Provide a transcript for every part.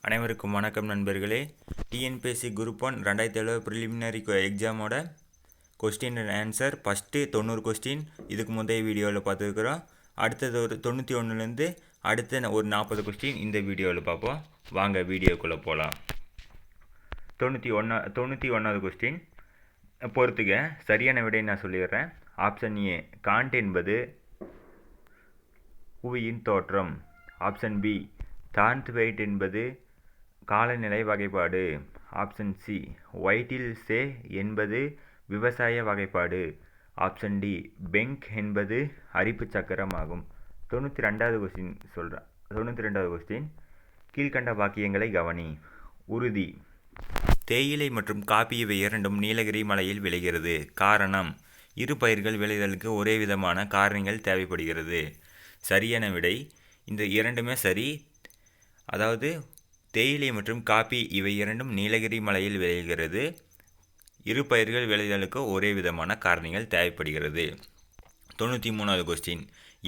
அனைவருக்கும் வணக்கம் நண்பர்களே. டிஎன்பிஎஸ்சி குரூப் 1 2007 ப்ரிலிமினரி எக்ஸாமோட question and answer first 90 question இதுக்கு முந்தைய வீடியோவில் பார்த்துருக்குறோம். அடுத்தது ஒரு 91லேருந்து அடுத்த ஒரு 40 கொஸ்டின் இந்த வீடியோவில் பார்ப்போம். வாங்க வீடியோக்குள்ளே போகலாம். 91வது கொஸ்டின் பொறுத்துக. சரியான விடை நான் சொல்லிடுறேன். ஆப்ஷன் ஏ, காண்ட் என்பது புவியின் தோற்றம். ஆப்ஷன் பி, தார்ன்த்வெயிட் என்பது காலநிலை வகைப்பாடு. ஆப்ஷன் சி, ஒயிட்டில் சே என்பது விவசாய வகைப்பாடு. ஆப்ஷன் டி, பெங்க் என்பது அரிப்பு சக்கரம் ஆகும். 92வது கொஸ்டின் சொல்கிறேன். 92வது கொஸ்டின், கீழ்கண்ட வாக்கியங்களை கவனி. உறுதி. தேயிலை மற்றும் காபி இவை இரண்டும் நீலகிரி மலையில் விளைகிறது. காரணம், இரு பயிர்கள் விளைதலுக்கு ஒரே விதமான காரணிகள் தேவைப்படுகிறது. சரியான விடை இந்த இரண்டுமே சரி. அதாவது தேயிலை மற்றும் காபி இவை இரண்டும் நீலகிரி மலையில் விளைகிறது. இரு பயிர்கள் விளைதலுக்கு ஒரே விதமான காரணிகள் தேவைப்படுகிறது. 93வது கொஸ்டின்,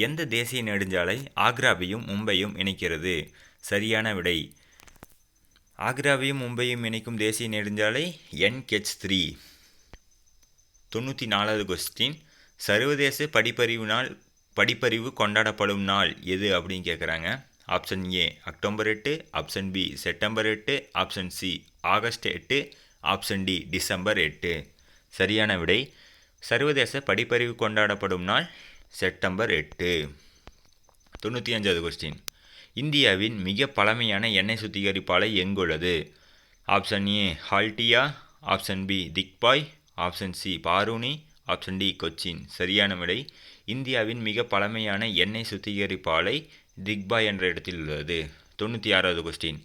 எந்த தேசிய நெடுஞ்சாலை ஆக்ராவையும் மும்பையும் இணைக்கிறது? சரியான விடை ஆக்ராவையும் மும்பையும் இணைக்கும் தேசிய நெடுஞ்சாலை NH3. 94வது கொஸ்டின், சர்வதேச படிப்பறிவு கொண்டாடப்படும் நாள் எது அப்படின்னு கேட்குறாங்க. Option A, October 8. Option B, September 8. Option C, August 8. Option D, December 8. சரியான விடை சர்வதேச படிப்பறிவு கொண்டாடப்படும் நாள் செப்டம்பர் 8. 95வது கொஸ்டின், இந்தியாவின் மிக பழமையான எண்ணெய் சுத்திகரிப்பாலை எங்குள்ளது? Option A, Haldia. Option B, Digboi. Option C, Barauni. Option D, Cochin. சரியான விடை இந்தியாவின் மிக பழமையான எண்ணெய் சுத்திகரிப்பாலை திக்பாய் என்ற இடத்தில் உள்ளது. 96வது கொஸ்டின்,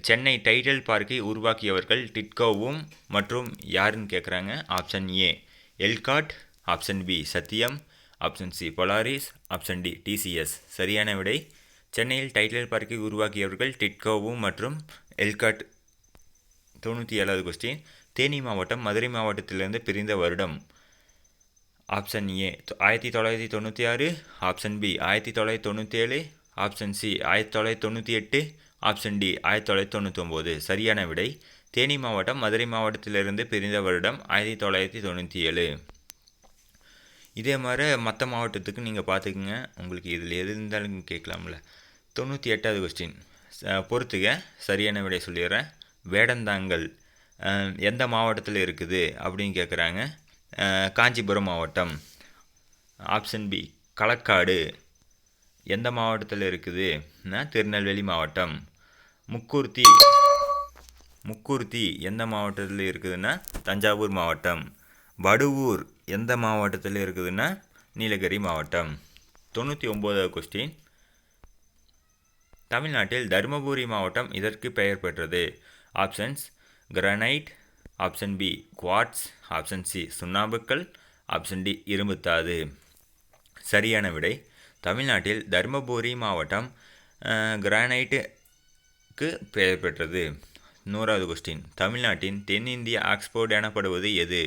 சென்னை டைடல் பார்க்கை உருவாக்கியவர்கள் டிட்கோவும் மற்றும் யாருன்னு கேட்குறாங்க. Option A, ELCOT. Option B, Satyam. Option C, Polaris. Option D, TCS. சரியான விடை சென்னையில் டைடல் பார்க்கை உருவாக்கியவர்கள் டிட்கோவும் மற்றும் எல்காட். 97வது கொஸ்டின், தேனி மாவட்டம் மதுரை மாவட்டத்திலிருந்து பிரிந்த வருடம்? Option A, 1996. Option B, 1997. Option C, 1998. Option D, 1999. சரியான விடை தேனி மாவட்டம் மதுரை மாவட்டத்திலிருந்து பிரிந்த வருடம் 1997. இதே மாதிரி மற்ற மாவட்டத்துக்கு நீங்கள் பார்த்துக்குங்க. உங்களுக்கு இதில் எது இருந்தாலும் கேட்கலாம்ல. 98வது கொஸ்டின் பொறுத்துக. சரியான விடை சொல்லிடுறேன். வேடந்தாங்கல் எந்த மாவட்டத்தில் இருக்குது அப்படின்னு கேட்குறாங்க. காஞ்சிபுரம் மாவட்டம். ஆப்ஷன் பி, களக்காடு எந்த மாவட்டத்தில் இருக்குதுன்னா திருநெல்வேலி மாவட்டம். முக்கூர்த்தி எந்த மாவட்டத்தில் இருக்குதுன்னா தஞ்சாவூர் மாவட்டம். வடுவூர் எந்த மாவட்டத்தில் இருக்குதுன்னா நீலகிரி மாவட்டம். 99வது கொஸ்டின், தமிழ்நாட்டில் தருமபுரி மாவட்டம் இதற்கு பெயர் பெற்றது? Options, granite. Option B, quartz. Option C, சுண்ணாம்புக்கல். ஆப்ஷன் டி, இரும்புத்தாது. சரியான விடை தமிழ்நாட்டில் தருமபுரி மாவட்டம் கிரானைட்டுக்கு பெயர் பெற்றது. 100வது கொஸ்டின், தமிழ்நாட்டின் தென்னிந்திய ஆக்ஸ்போர்ட் எனப்படுவது எது?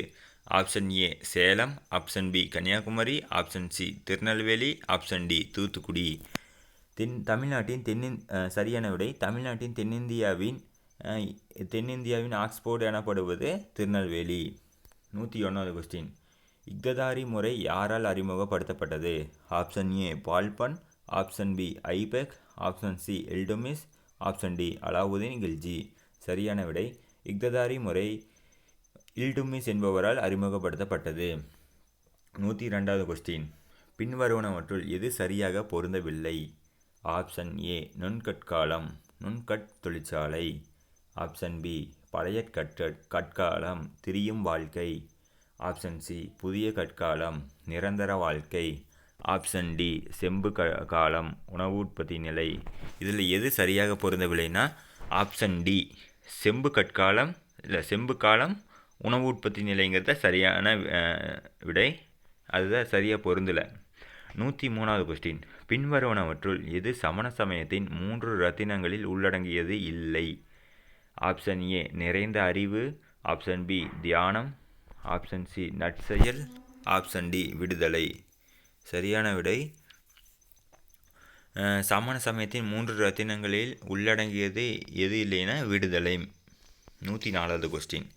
Option A, Salem. Option B, Kanyakumari. Option C, Tirunelveli. Option D, Thoothukudi. சரியான விடை தமிழ்நாட்டின் தென்னிந்தியாவின் ஆக்ஸ்போர்ட் எனப்படுவது திருநெல்வேலி. 101வது கொஸ்டின், இக்ததாரி முறை யாரால் அறிமுகப்படுத்தப்பட்டது? Option A, Balban. Option B, Aibak. Option C, Iltutmish. Option D, Alauddin Khilji. சரியான விடை இக்ததாரி முறை இல்டுமிஸ் என்பவரால் அறிமுகப்படுத்தப்பட்டது. 102வது கொஸ்டின், பின்வருவனவற்றுள் எது சரியாக பொருந்தவில்லை? ஆப்ஷன் ஏ, நுண்கற்காலம் நுண்கட் தொழிற்சாலை. ஆப்ஷன் பி, பழைய கற்காலம் திரியும் வாழ்க்கை. ஆப்ஷன் சி, புதிய கற்காலம் நிரந்தர வாழ்க்கை. ஆப்ஷன் டி, செம்பு காலம் உணவு உற்பத்தி நிலை. இதில் எது சரியாக பொருந்தவில்லைன்னா ஆப்ஷன் டி, செம்பு காலம் உணவு உற்பத்தி நிலைங்கிறத சரியான விடை. அதுதான் சரியாக பொருந்தலை. 103வது கொஸ்டின், பின்வருவனவற்றுள் எது சமண சமயத்தின் 3 ரத்தினங்களில் உள்ளடங்கியது இல்லை? ஆப்ஷன் ஏ, நிறைந்த அறிவு. ஆப்ஷன் பி, தியானம். ஆப்ஷன் சி, நற்செயல். ஆப்ஷன் டி, விடுதலை. சரியான விடை சமண சமயத்தின் 3 ரத்தினங்களில் உள்ளடங்கியது எது இல்லைன்னா விடுதலை. 104வது கொஸ்டின்.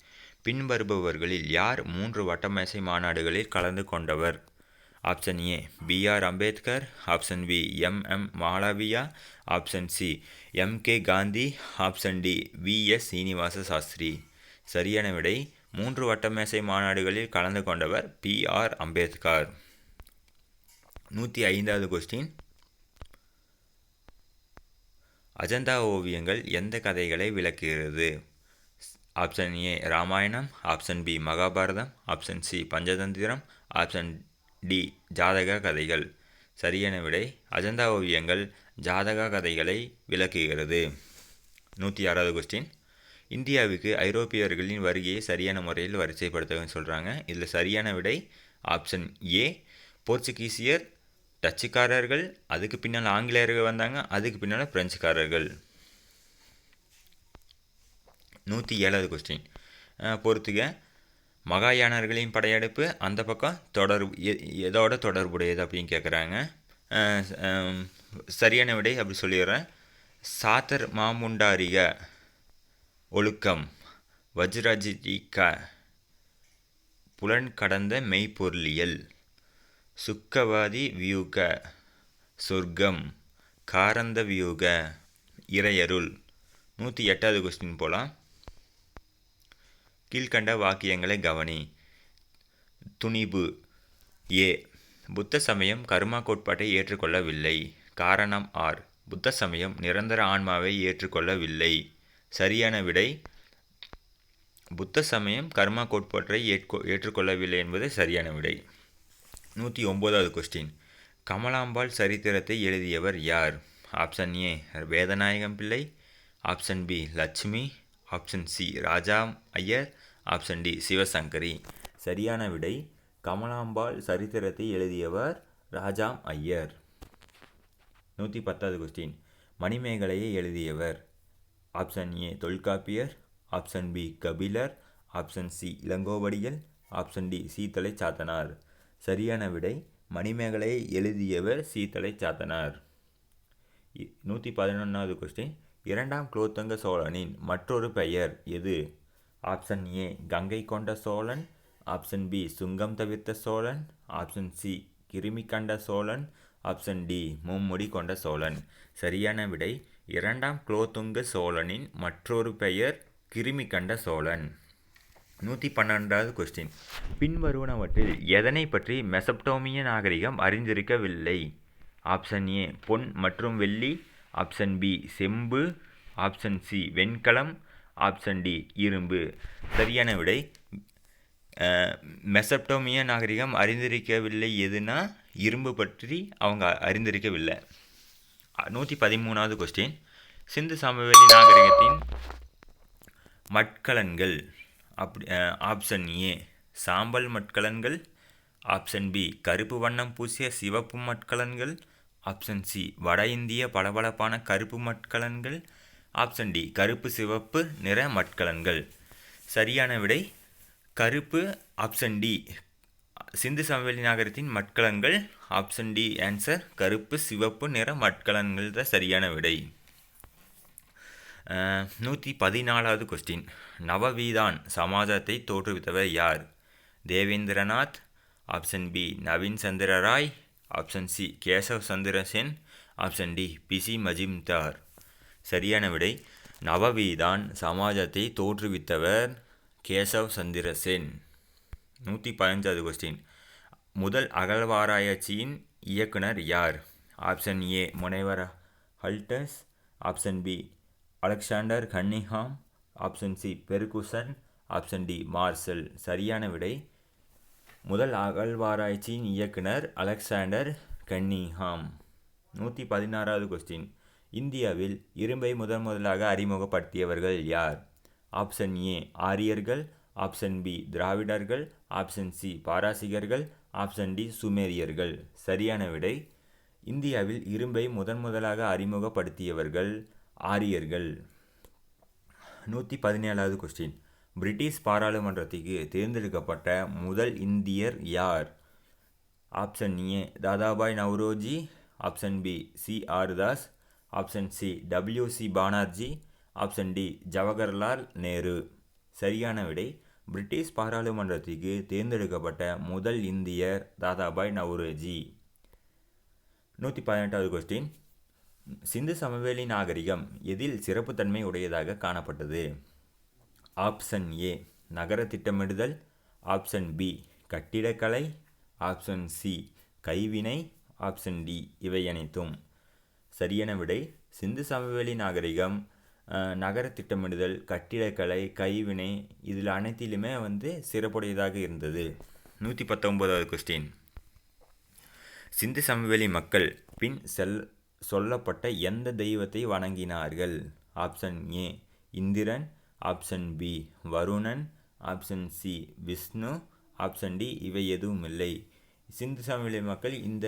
பின்வருபவர்களில் யார் 3 வட்டமேசை மாநாடுகளில் கலந்து கொண்டவர்? Option A B.R. Ambedkar, option B M.M. Malaviya, option C M.K. Gandhi, option D V.S. Srinivasa Sastri. சரியான விடை 3 வட்டமேசை மாநாடுகளில் கலந்து கொண்டவர் B.R. அம்பேத்கர். 105வது கொஸ்டின். அஜந்தா ஓவியங்கள் எந்த கதைகளை விளக்குகிறது? Option A Ramayana, option B Mahabharata, option C Panchatantra, option D Jataka கதைகள். சரியான விடை அஜந்தா ஓவியங்கள் ஜாதக கதைகளை விளக்குகிறது. 106வது கொஸ்டின். இந்தியாவுக்கு ஐரோப்பியர்களின் வருகையை சரியான முறையில் வரிசைப்படுத்தவும் சொல்கிறாங்க. இதில் சரியான விடை ஆப்ஷன் ஏ போர்ச்சுகீசியர், டச்சுக்காரர்கள், அதுக்கு பின்னால் ஆங்கிலேயர்கள் வந்தாங்க, அதுக்கு பின்னால் பிரெஞ்சுக்காரர்கள். 107வது கொஸ்டின். பொறுத்துக. மகாயானர்களின் படையெடுப்பு அந்த பக்கம் எதோட தொடர்புடையது அப்படின்னு கேட்குறாங்க. சரியான விடை அப்படி சொல்லிடுறேன். சாத்தர் மாமுண்டாரிக ஒழுக்கம், வஜ்ரஜிக புலன் கடந்த மெய்ப்பொருளியல், சுக்கவாதி வியூக சொர்க்கம், காரந்த வியூக இறையருள். 108வது கொஸ்டின் போகலாம். கீழ்கண்ட வாக்கியங்களை கவனி. துணிபு. ஏ புத்த சமயம் கர்மா கோட்பாட்டை ஏற்றுக்கொள்ளவில்லை. காரணம் ஆர் புத்த சமயம் நிரந்தர ஆன்மாவை ஏற்றுக்கொள்ளவில்லை. சரியான விடை புத்த சமயம் கர்மா கோட்பாட்டை ஏற்றுக்கொள்ளவில்லை என்பது சரியான விடை. 109வது கொஸ்டின். கமலாம்பாள் சரித்திரத்தை எழுதியவர் யார்? Option A Vedanayagam Pillai, option B Lakshmi, option C Raja Iyer, option D Sivasankari. சரியான விடை கமலாம்பாள் சரித்திரத்தை எழுதியவர் ராஜாம் ஐயர். 110வது கொஸ்டின். மணிமேகலையை எழுதியவர்? Option A Tolkappiyar, option B Kapilar, option C Ilangovadigal, option D Seethalai Sathanar. சரியான விடை மணிமேகலையை எழுதியவர் சீத்தலை சாத்தனார். 111வது கொஸ்டின். இரண்டாம் குலோத்துங்க சோழனின் மற்றொரு பெயர் எது? ஆப்ஷன் ஏ கங்கை கொண்ட சோழன், ஆப்ஷன் பி சுங்கம் தவிர்த்த சோழன், ஆப்ஷன் சி கிருமி கண்ட சோழன், ஆப்ஷன் டி மும்முடி கொண்ட சோழன். சரியான விடை இரண்டாம் குலோத்துங்க சோழனின் மற்றொரு பெயர் கிருமி கண்ட சோழன். 112வது கொஸ்டின். பின்வருவனவற்றில் எதனை பற்றி மெசப்டோமிய நாகரிகம் அறிந்திருக்கவில்லை? ஆப்ஷன் ஏ பொன் மற்றும் வெள்ளி, ஆப்ஷன் பி செம்பு, ஆப்ஷன் சி வெண்கலம், ஆப்ஷன் டி இரும்பு. சரியான விடை மெசப்டோமிய நாகரிகம் அறிந்திருக்கவில்லை எதுனா இரும்பு பற்றி அவங்க அறிந்திருக்கவில்லை. 113வது கொஸ்டின். சிந்து சமவெளி நாகரிகத்தின் மட்கலன்கள் ஆப்ஷன் ஏ சாம்பல் மட்கலன்கள், ஆப்ஷன் பி கருப்பு வண்ணம் பூசிய சிவப்பு மட்கலன்கள், ஆப்ஷன் சி வட இந்திய பளபளப்பான கருப்பு மட்கலன்கள், ஆப்ஷன் டி கருப்பு சிவப்பு நிற மட்கலன்கள். சரியான விடை கருப்பு, ஆப்ஷன் டி சிந்து சமவெளி நாகரிகத்தின் மட்கலன்கள், ஆப்ஷன் டி ஆன்சர் கருப்பு சிவப்பு நிற மட்கலன்கள் தான் சரியான விடை. 114வது கொஸ்டின். நவவீதான் சமாஜத்தை தோற்றுவித்தவர் யார்? Debendranath, option B Navin Chandra Rai, option C Keshab Chandra Sen, option D PC Majumdar. சரியான விடை நவவீதான் சமாஜத்தை தோற்றுவித்தவர் கேசவ் சந்திர சென். 115வது கொஸ்டின். முதல் அகழ்வாராய்ச்சியின் இயக்குனர் யார்? ஆப்ஷன் ஏ முனைவர் Hultzsch, option B Alexander Cunningham, option C Fergusson, option D Marshall. சரியான விடை முதல் அகழ்வாராய்ச்சியின் இயக்குனர் அலெக்சாண்டர் கன்னிங்ஹாம். 116வது கொஸ்டின். இந்தியாவில் இரும்பை முதலாக அறிமுகப்படுத்தியவர்கள் யார்? ஆப்ஷன் ஏ ஆரியர்கள், ஆப்ஷன் பி திராவிடர்கள், ஆப்ஷன் சி பாரசீகர்கள், ஆப்ஷன் டி சுமேரியர்கள். சரியான விடை இந்தியாவில் இரும்பை முதலாக அறிமுகப்படுத்தியவர்கள் ஆரியர்கள். 117வது கொஸ்டின். பிரிட்டிஷ் பாராளுமன்றத்துக்கு தேர்ந்தெடுக்கப்பட்ட முதல் இந்தியர் யார்? Option A Dadabhai Naoroji, option B C.R. Das, option C W.C. Banerjee, option D Jawaharlal Nehru. சரியான விடை பிரிட்டிஷ் பாராளுமன்றத்திற்கு தேர்ந்தெடுக்கப்பட்ட முதல் இந்தியர் தாதாபாய் நவ்ரோஜி. 118வது கொஸ்டின். சிந்து சமவெளி நாகரிகம் எதில் சிறப்புத்தன்மை உடையதாக காணப்பட்டது? ஆப்ஷன் ஏ நகர திட்டமிடுதல், ஆப்ஷன் பி கட்டிடக்கலை, ஆப்ஷன் சி கைவினை, ஆப்ஷன் டி இவை அனைத்தும். சரியான விடை சிந்து சமவெளி நாகரிகம் நகர திட்டமிடுதல், கட்டிடக்கலை, கைவினை இதில் அனைத்திலுமே சிறப்புடையதாக இருந்தது. 119வது கொஸ்டின். சிந்து சமவெளி மக்கள் பின் சொல்லப்பட்ட எந்த தெய்வத்தை வணங்கினார்கள்? Option A Indiran, option B Varunan, option C Vishnu, option D இவை எதுவும் இல்லை. சிந்து சமவெளி மக்கள் இந்த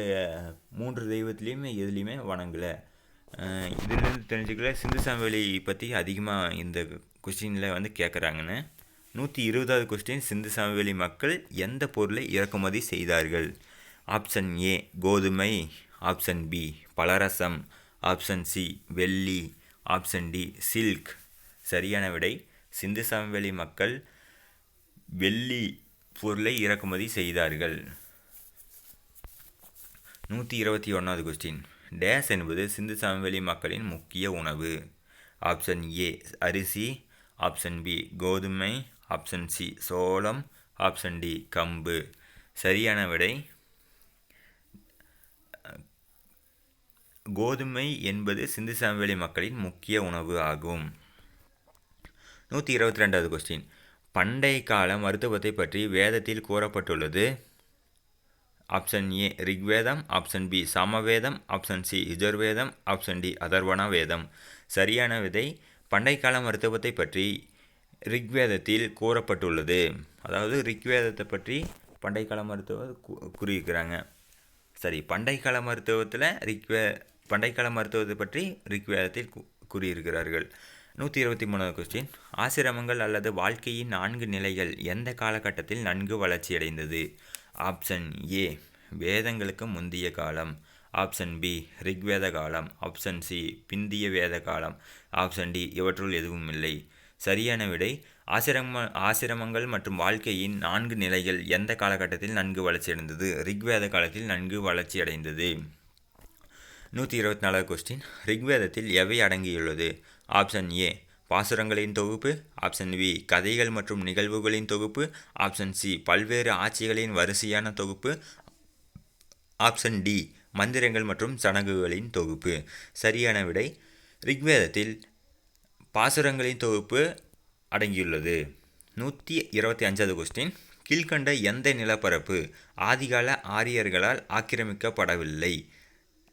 3 தெய்வத்திலையுமே எதுலேயுமே வணங்கலை. இதிலிருந்து தெரிஞ்சுக்கல சிந்து சமவெளி பற்றி அதிகமாக இந்த கொஸ்டினில் கேட்குறாங்கன்னு. 120வது கொஸ்டின். சிந்து சமவெளி மக்கள் எந்த பொருளை இறக்குமதி செய்தார்கள்? ஆப்ஷன் ஏ கோதுமை, ஆப்ஷன் பி பலரசம், ஆப்ஷன் சி வெள்ளி, ஆப்ஷன் டி சில்க். சரியான விடை சிந்து சமவெளி மக்கள் வெள்ளி பொருளை இறக்குமதி செய்தார்கள். 121வது கொஸ்டின். டேஸ் என்பது சிந்து சமவெளி மக்களின் முக்கிய உணவு? ஆப்ஷன் ஏ அரிசி, ஆப்ஷன் பி கோதுமை, ஆப்ஷன் சி சோளம், ஆப்ஷன் டி கம்பு. சரியான விடை கோதுமை என்பது சிந்து சமவெளி மக்களின் முக்கிய உணவு ஆகும். 122வது கொஸ்டின். பண்டைய கால மருத்துவத்தை பற்றி வேதத்தில் கூறப்பட்டுள்ளது? Option A Rigvedam, option B Samavedam, option C Yajurvedam, option D Atharvana Vedam. சரியான விடை பண்டைய கால மருத்துவத்தை பற்றி ரிக்வேதத்தில் கூறப்பட்டுள்ளது. அதாவது ரிக்வேதத்தை பற்றி பண்டைய கால மருத்துவம் கூறியிருக்கிறாங்க. சரி, பண்டைய கால மருத்துவத்தை பற்றி ரிக்வேதத்தில் கூறியிருக்கிறார்கள். 123வது கொஸ்டின். ஆசிரமங்கள் அல்லது வாழ்க்கையின் 4 நிலைகள் எந்த காலகட்டத்தில் நன்கு வளர்ச்சியடைந்தது? ஆப்ஷன் ஏ வேதங்களுக்கு முந்தைய காலம், ஆப்ஷன் பி ரிக்வேத காலம், ஆப்ஷன் சி பிந்திய வேத காலம், ஆப்ஷன் டி இவற்றுள் எதுவும் இல்லை. சரியான விடை ஆசிரமங்கள் மற்றும் வாழ்க்கையின் 4 நிலைகள் எந்த காலகட்டத்தில் நன்கு வளர்ச்சியடைந்தது? ரிக்வேத காலத்தில் நன்கு வளர்ச்சியடைந்தது. 124வது கொஸ்டின். ரிக்வேதத்தில் எவை அடங்கியுள்ளது? ஆப்ஷன் ஏ பாசுரங்களின் தொகுப்பு, ஆப்ஷன் பி கதைகள் மற்றும் நிகழ்வுகளின் தொகுப்பு, ஆப்ஷன் சி பல்வேறு ஆட்சிகளின் வரிசையான தொகுப்பு, ஆப்ஷன் டி மந்திரங்கள் மற்றும் சடங்குகளின் தொகுப்பு. சரியான விடை ரிக்வேதத்தில் பாசுரங்களின் தொகுப்பு அடங்கியுள்ளது. 125வது கொஸ்டின். கீழ்கண்ட எந்த நிலப்பரப்பு ஆதிகால ஆரியர்களால் ஆக்கிரமிக்கப்படவில்லை?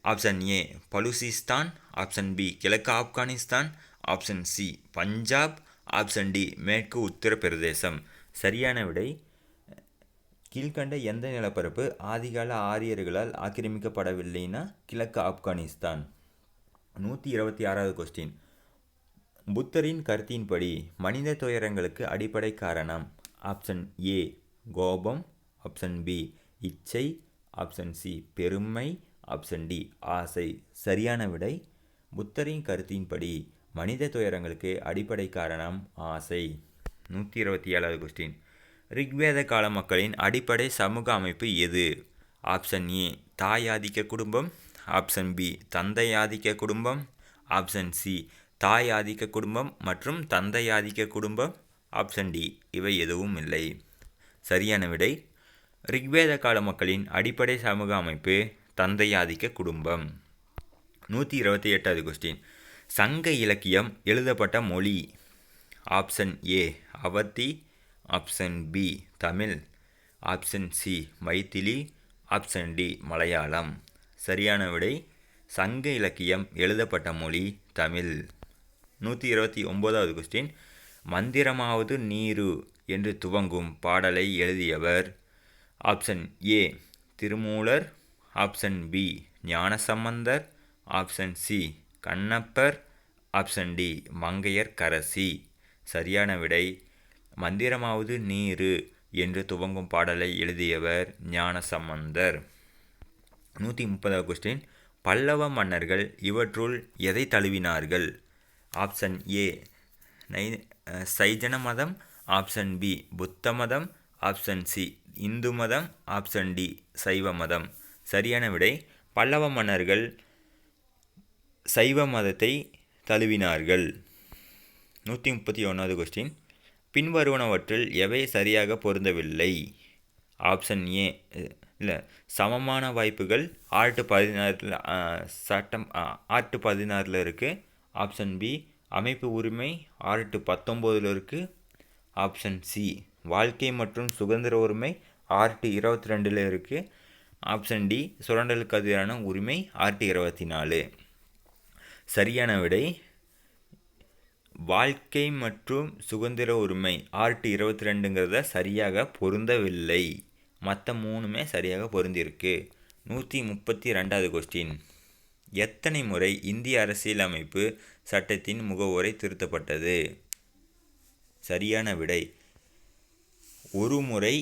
Option A Baluchistan, option B கிழக்கு Afghanistan, option C Punjab, option D மேற்கு உத்தரப்பிரதேசம். சரியான விடை கீழ்கண்ட எந்த நிலப்பரப்பு ஆதிகால ஆரியர்களால் ஆக்கிரமிக்கப்படவில்லைன்னா கிழக்கு ஆப்கானிஸ்தான். 126வது கொஸ்டின். புத்தரின் கருத்தின்படி மனித துயரங்களுக்கு அடிப்படை காரணம்? ஆப்ஷன் ஏ கோபம், ஆப்ஷன் பி இச்சை, ஆப்ஷன் சி பெருமை, ஆப்ஷன் டி ஆசை. சரியான விடை புத்தரின் கருத்தின்படி மனித துயரங்களுக்கு அடிப்படை காரணம் ஆசை. 127வது கொஸ்டின். ரிக்வேத கால மக்களின் அடிப்படை சமூக அமைப்பு எது? ஆப்ஷன் ஏ தாய் ஆதிக்க குடும்பம், ஆப்ஷன் பி தந்தை ஆதிக்க குடும்பம், ஆப்ஷன் சி தாய் ஆதிக்க குடும்பம் மற்றும் தந்தை ஆதிக்க குடும்பம், ஆப்ஷன் டி இவை எதுவும் இல்லை. சரியான விடை ரிக்வேத கால மக்களின் அடிப்படை சமூக அமைப்பு தந்தை ஆதிக்க குடும்பம். 128வது கொஸ்டின். சங்க இலக்கியம் எழுதப்பட்ட மொழி? Option A Awadhi, option B Tamil, option C Maithili, option D Malayalam. சரியான விடை சங்க இலக்கியம் எழுதப்பட்ட மொழி தமிழ். 129வது கொஸ்டின். மந்திரமாவது நீரு என்று துவங்கும் பாடலை எழுதியவர்? Option A Thirumoolar, option B Gnanasambandar, option C Kannappar, option D Mangaiyarkarasi. சரியான விடை மந்திரமாவது நீரு என்று துவங்கும் பாடலை எழுதியவர் ஞானசம்பந்தர். 130வது கொஸ்டின். பல்லவ மன்னர்கள் இவற்றுள் எதை தழுவினார்கள்? ஆப்ஷன் ஏ சைஜன மதம், ஆப்ஷன் பி புத்த மதம், ஆப்ஷன் சி இந்து மதம், ஆப்ஷன் டி சைவ மதம். சரியான விடை பல்லவ மன்னர்கள் சைவ மதத்தை தழுவினார்கள். 131வது கொஸ்டின், பின்வருவனவற்றில் எவை சரியாக பொருந்தவில்லை? ஆப்ஷன் ஏ சமமான வாய்ப்புகள் ஆர்ட் 16 சட்டம் ஆர்ட் 16 இருக்குது. ஆப்ஷன் பி அமைப்பு உரிமை ஆர்ட் 19 இருக்குது. ஆப்ஷன் சி வாழ்க்கை மற்றும் சுதந்திர உரிமை ஆர்ட் 22 இருக்குது. ஆப்ஷன் டி சுரண்டலுக்கு எதிரான உரிமை ஆர்ட் 24. சரியான விடை வாழ்க்கை மற்றும் சுதந்திர உரிமை ஆர்ட் 22ங்கிறத சரியாக பொருந்தவில்லை. மற்ற மூணுமே சரியாக பொருந்திருக்கு. 132வது கொஸ்டின், எத்தனை முறை இந்திய அரசியலமைப்பு சட்டத்தின் முகவுரை திருத்தப்பட்டது? சரியான விடை ஒரு முறை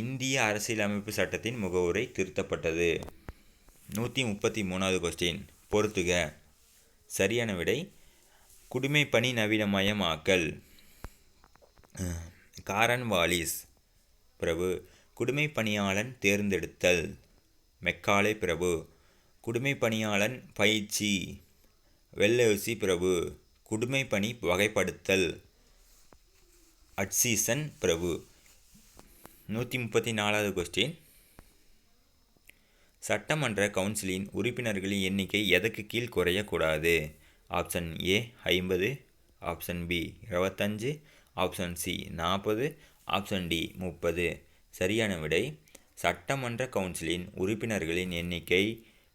இந்திய அரசியலமைப்பு சட்டத்தின் முகவுரை திருத்தப்பட்டது. 133வது கொஸ்டின், பொறுத்துக. சரியான விடை குடிமைப்பணி நவீனமயமாக்கல். காரன் வாலிஸ் பிரபு. குடிமைப்பணியாளன் தேர்ந்தெடுத்தல் மெக்காலே பிரபு. குடிமைப்பணியாளன் பயிற்சி வெல்லோசி பிரபு. குடிமைப்பணி வகைப்படுத்தல் அட்சீசன் பிரபு. 134வது கொஸ்டின், சட்டமன்ற கவுன்சிலின் உறுப்பினர்களின் எண்ணிக்கை எதற்கு கீழ் குறையக்கூடாது? Option A 50, option B 25, option C 40, option D 30. சரியான விடை சட்டமன்ற கவுன்சிலின் உறுப்பினர்களின் எண்ணிக்கை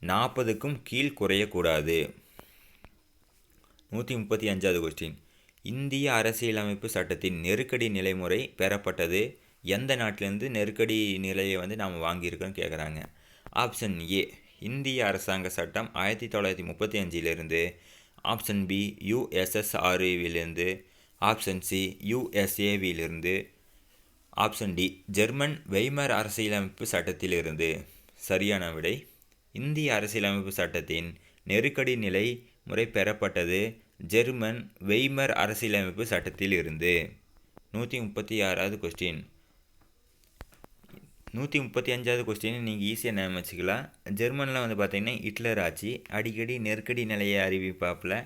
40க்கும் கீழ் குறையக்கூடாது. 135வது கொஸ்டின், இந்திய அரசியலமைப்பு சட்டத்தின் நெருக்கடி நிலைமுறை பெறப்பட்டது எந்த நாட்டிலேருந்து நெருக்கடி நிலையை நாம் வாங்கியிருக்கோன்னு கேட்குறாங்க. ஆப்ஷன் ஏ இந்திய அரசாங்க சட்டம் 1935 ஆப்ஷன் பி யுஎஸ்எஸ்ஆர்விலிருந்து, ஆப்ஷன் சி யுஎஸ்ஏவிலிருந்து, ஆப்ஷன் டி ஜெர்மன் வெய்மர் அரசியலமைப்பு சட்டத்திலிருந்து. சரியான விடை இந்திய அரசியலமைப்பு சட்டத்தின் நெருக்கடி நிலை முறை பெறப்பட்டது ஜெர்மன் வெய்மர் அரசியலமைப்பு சட்டத்தில் இருந்து. 136வது கொஸ்டின், 135வது கொஸ்டின் நீங்கள் ஈஸியாக ஞாபகம் வச்சுக்கலாம். ஜெர்மனில் பார்த்தீங்கன்னா ஹிட்லர் ஆட்சி அடிக்கடி நெருக்கடி நிலையை அறிவிப்பாப்பில்.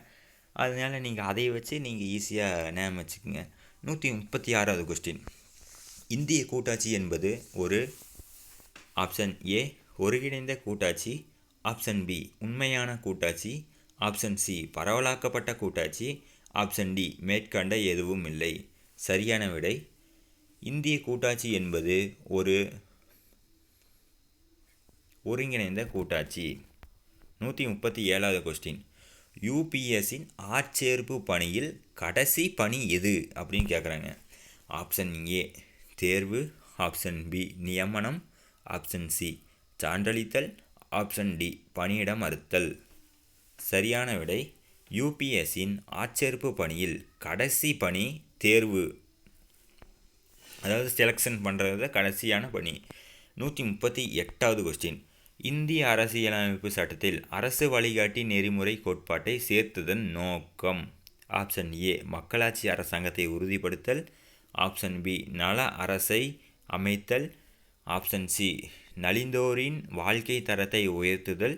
அதனால் நீங்கள் அதை வச்சு நீங்கள் ஈஸியாக ஞாபகம் வச்சுக்கோங்க. 136வது கொஸ்டின், இந்திய கூட்டாட்சி என்பது ஒரு ஆப்ஷன் ஏ ஒருங்கிணைந்த கூட்டாட்சி, ஆப்ஷன் பி உண்மையான கூட்டாட்சி, ஆப்ஷன் சி பரவலாக்கப்பட்ட கூட்டாட்சி, ஆப்ஷன் டி மேற்கண்ட எதுவும் இல்லை. சரியான விடை இந்திய கூட்டாட்சி என்பது ஒரு ஒருங்கிணைந்த கூட்டாட்சி. 137வது கொஸ்டின், யூபிஎஸ்ஸின் ஆட்சேர்ப்பு பணியில் கடைசி பணி எது அப்படின்னு கேட்குறாங்க. ஆப்ஷன் ஏ தேர்வு, ஆப்ஷன் பி நியமனம், ஆப்ஷன் சி சான்றளித்தல், ஆப்ஷன் டி பணியிட மறுத்தல். சரியான விடை யூபிஎஸ்ஸின் ஆட்சேர்ப்பு பணியில் கடைசி பணி தேர்வு, அதாவது செலெக்ஷன் பண்ணுறது கடைசியான பணி. 138வது கொஸ்டின், இந்திய அரசியலமைப்பு சட்டத்தில் அரசு வழிகாட்டி நெறிமுறை கோட்பாட்டை சேர்த்ததன் நோக்கம். ஆப்ஷன் ஏ மக்களாட்சி அரசாங்கத்தை உறுதிப்படுத்தல், ஆப்ஷன் பி நல அரசை அமைத்தல், ஆப்ஷன் சி நலிந்தோரின் வாழ்க்கை தரத்தை உயர்த்துதல்,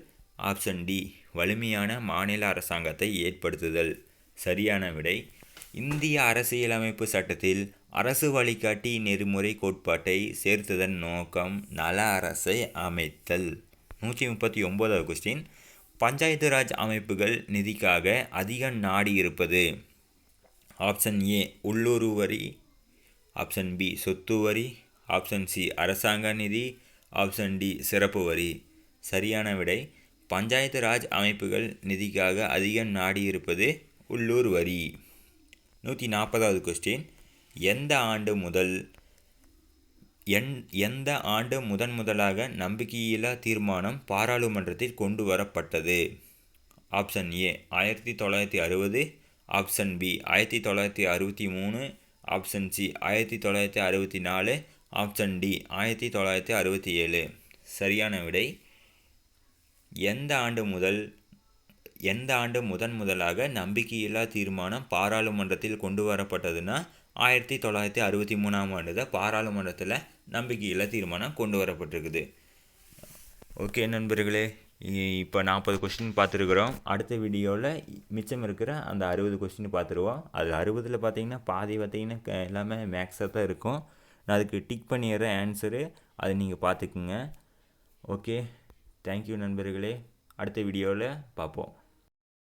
ஆப்ஷன் டி வலிமையான மாநில அரசாங்கத்தை ஏற்படுத்துதல். சரியான விடை இந்திய அரசியலமைப்பு சட்டத்தில் அரசு வழிகாட்டி நெறிமுறை கோட்பாட்டை சேர்த்ததன் நோக்கம் நல அரசை அமைத்தல். 139வது கொஸ்டின், பஞ்சாயத்து ராஜ் அமைப்புகள் நிதிக்காக அதிகம் நாடி இருப்பது. ஆப்ஷன் ஏ உள்ளூர் வரி, ஆப்ஷன் பி சொத்து வரி, ஆப்ஷன் சி அரசாங்க நிதி, ஆப்ஷன் டி சிறப்பு வரி. சரியான விடை பஞ்சாயத்து ராஜ் அமைப்புகள் நிதிக்காக அதிகம் நாடியிருப்பது உள்ளூர் வரி. 140வது கொஸ்டின், எந்த ஆண்டு முதன்முதலாக நம்பிக்கையில்லா தீர்மானம் பாராளுமன்றத்தில் கொண்டு வரப்பட்டது? Option A 1960, option B 1963, option C 1964, option D 1967. சரியான விடை எந்த ஆண்டு முதலாக நம்பிக்கையில்லா தீர்மானம் பாராளுமன்றத்தில் கொண்டு வரப்பட்டதுன்னா 1963ஆம் ஆண்டு தான் பாராளுமன்றத்தில் நம்பிக்கையில்லா தீர்மானம் கொண்டு வரப்பட்டிருக்குது. ஓகே நண்பர்களே, இப்போ 40 கொஸ்டின் பார்த்துருக்குறோம். அடுத்த வீடியோவில் மிச்சம் இருக்கிற அந்த 60 கொஸ்டின் பார்த்துருவோம். அதில் 60ல் பார்த்தீங்கன்னா பாதி பார்த்தீங்கன்னா எல்லாமே மேக்ஸாக தான் இருக்கும். நான் அதுக்கு டிக் பண்ணிடுறேன் ஆன்சரு, அதை நீங்கள் பார்த்துக்குங்க. ஓகே, தேங்க்யூ நண்பர்களே. அடுத்த வீடியோவில் பார்ப்போம்.